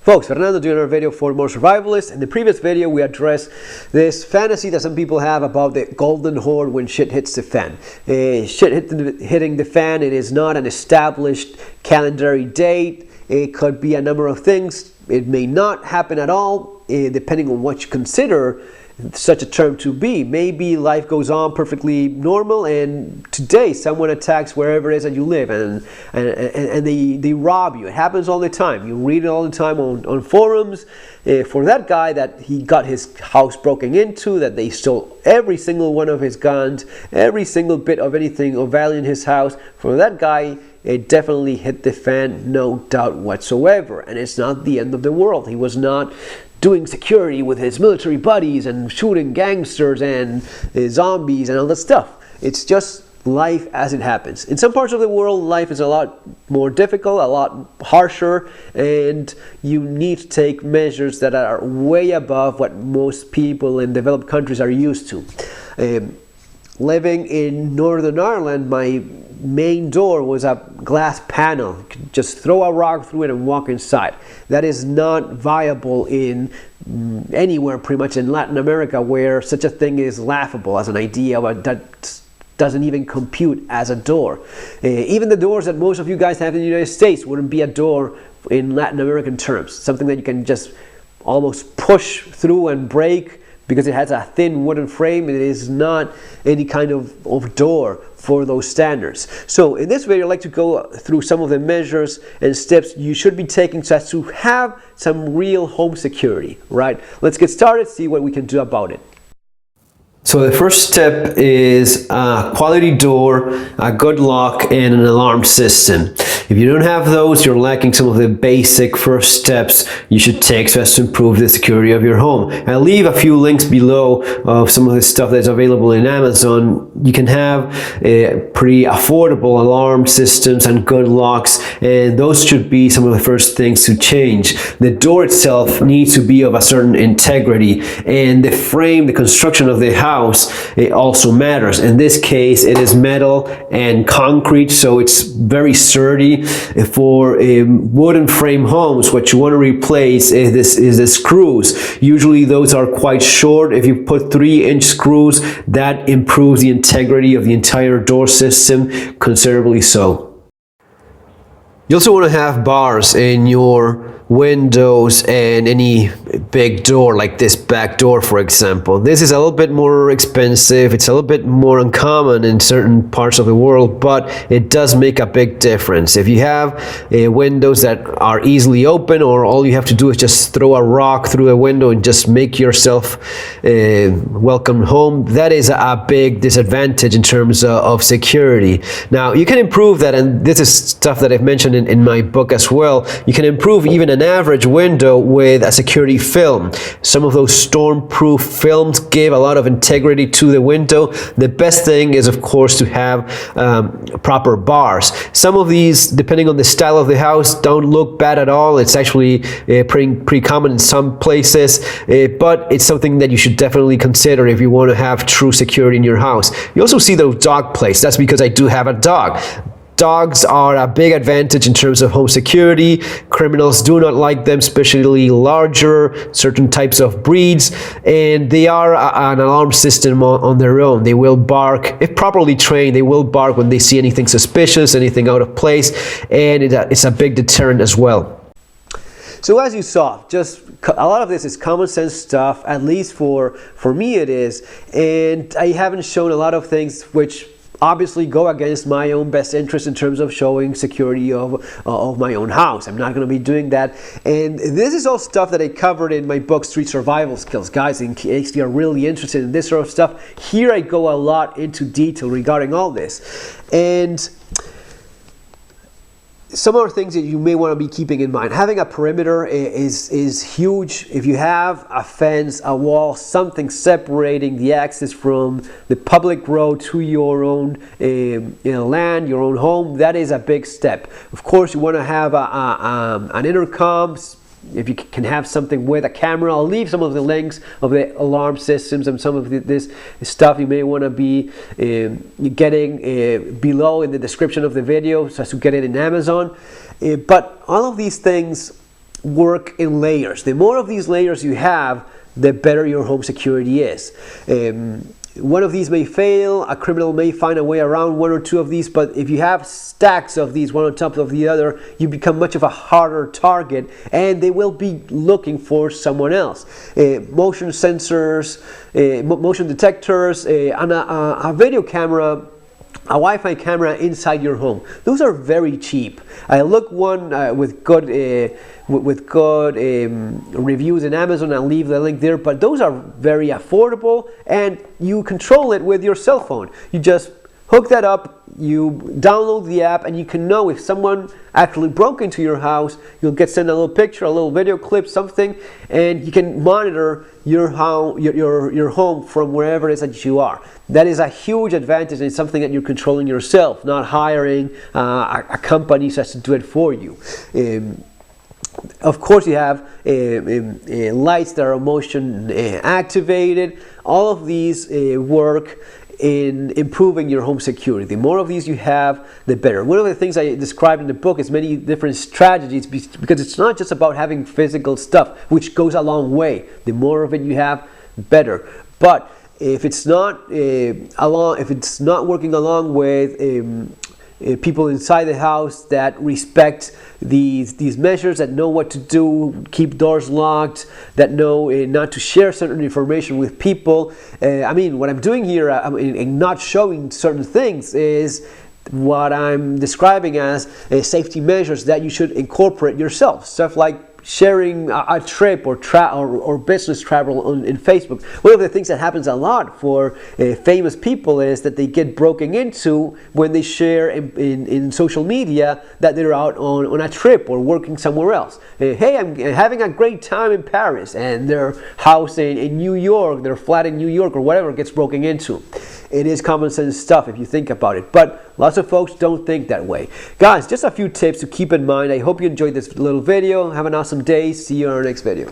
Folks, Fernando doing another video for more survivalists. In the previous video, we addressed this fantasy that some people have about the golden horde when shit hits the fan. Hitting the fan, it is not an established calendar date. It could be a number of things. It may not happen at all, depending on what you consider such a term to be. Maybe life goes on perfectly normal, and today someone attacks wherever it is that you live, and they rob you. It happens all the time. You read it all the time on forums. For that guy that he got his house broken into, that they stole every single one of his guns, every single bit of anything of value in his house. For that guy, it definitely hit the fan, no doubt whatsoever. And it's not the end of the world. He was not doing security with his military buddies and shooting gangsters and zombies and all that stuff. It's just life as it happens. In some parts of the world, life is a lot more difficult, a lot harsher, and you need to take measures that are way above what most people in developed countries are used to. Living in Northern Ireland, my main door was a glass panel. You could just throw a rock through it and walk inside. That is not viable in anywhere pretty much in Latin America, where such a thing is laughable as an idea, but that doesn't even compute as a door. Even the doors that most of you guys have in the United States wouldn't be a door in Latin American terms. Something that you can just almost push through and break because it has a thin wooden frame. It is not any kind of door for those standards. So in this video, I'd like to go through some of the measures and steps you should be taking so as to have some real home security, right? Let's get started, see what we can do about it. So the first step is a quality door, a good lock, and an alarm system. If you don't have those, you're lacking some of the basic first steps you should take so as to improve the security of your home. I'll leave a few links below of some of the stuff that's available in Amazon. You can have pretty affordable alarm systems and good locks, and those should be some of the first things to change. The door itself needs to be of a certain integrity, and the frame, the construction of the house, it also matters. In this case, it is metal and concrete, so it's very sturdy. For wooden frame homes, what you want to replace is the screws. Usually those are quite short. If you put 3-inch screws, that improves the integrity of the entire door system considerably so. You also want to have bars in your windows and any big door like this back door, for example. This is a little bit more expensive. It's a little bit more uncommon in certain parts of the world, but it does make a big difference. If you have windows that are easily open, or all you have to do is just throw a rock through a window and just make yourself welcome home, that is a big disadvantage in terms of security. Now, you can improve that, and this is stuff that I've mentioned in my book as well. You can improve even an average window with a security film. Some of those storm-proof films give a lot of integrity to the window. The best thing is, of course, to have proper bars. Some of these, depending on the style of the house, don't look bad at all. It's actually pretty common in some places, but it's something that you should definitely consider if you want to have true security in your house. You also see those dog plates. That's because I do have a dog. Dogs are a big advantage in terms of home security. Criminals do not like them, especially larger, certain types of breeds, and they are an alarm system on their own. They will bark, if properly trained, they will bark when they see anything suspicious, anything out of place, and it's a big deterrent as well. So as you saw, just a lot of this is common sense stuff, at least for me it is, and I haven't shown a lot of things which obviously go against my own best interest in terms of showing security of my own house. I'm not going to be doing that, and this is all stuff that I covered in my book Street Survival Skills. Guys, in case you're really interested in this sort of stuff, here I go a lot into detail regarding all this, and some other things that you may want to be keeping in mind. Having a perimeter is huge. If you have a fence, a wall, something separating the access from the public road to your own land, your own home, that is a big step. Of course, you want to have an intercom. If you can have something with a camera, I'll leave some of the links of the alarm systems and some of this stuff you may want to be getting below in the description of the video, so as to get it in Amazon. But all of these things work in layers. The more of these layers you have, the better your home security is. One of these may fail, a criminal may find a way around one or two of these, but if you have stacks of these one on top of the other, you become much of a harder target, and they will be looking for someone else. Motion sensors, motion detectors, and a video camera, a Wi-Fi camera inside your home. Those are very cheap. I looked one with good reviews in Amazon. I'll leave the link there. But those are very affordable, and you control it with your cell phone. You just hook that up, you download the app, and you can know if someone actually broke into your house. You'll get sent a little picture, a little video clip, something, and you can monitor your home from wherever it is that you are. That is a huge advantage, and it's something that you're controlling yourself, not hiring a company such to do it for you. Of course, you have lights that are motion activated. All of these work in improving your home security. The more of these you have, the better. One of the things I described in the book is many different strategies, because it's not just about having physical stuff, which goes a long way. The more of it you have, better. But if it's not working along with people inside the house that respect these measures, that know what to do, keep doors locked, that know not to share certain information with people. I mean, what I'm doing here in not showing certain things is what I'm describing as safety measures that you should incorporate yourself. Stuff like sharing a trip or business travel in Facebook. One of the things that happens a lot for famous people is that they get broken into when they share in social media that they're out on a trip or working somewhere else. Hey, I'm having a great time in Paris, and their house in New York, their flat in New York or whatever gets broken into. It is common sense stuff if you think about it, but lots of folks don't think that way. Guys, just a few tips to keep in mind. I hope you enjoyed this little video. Have an awesome day. See you in our next video.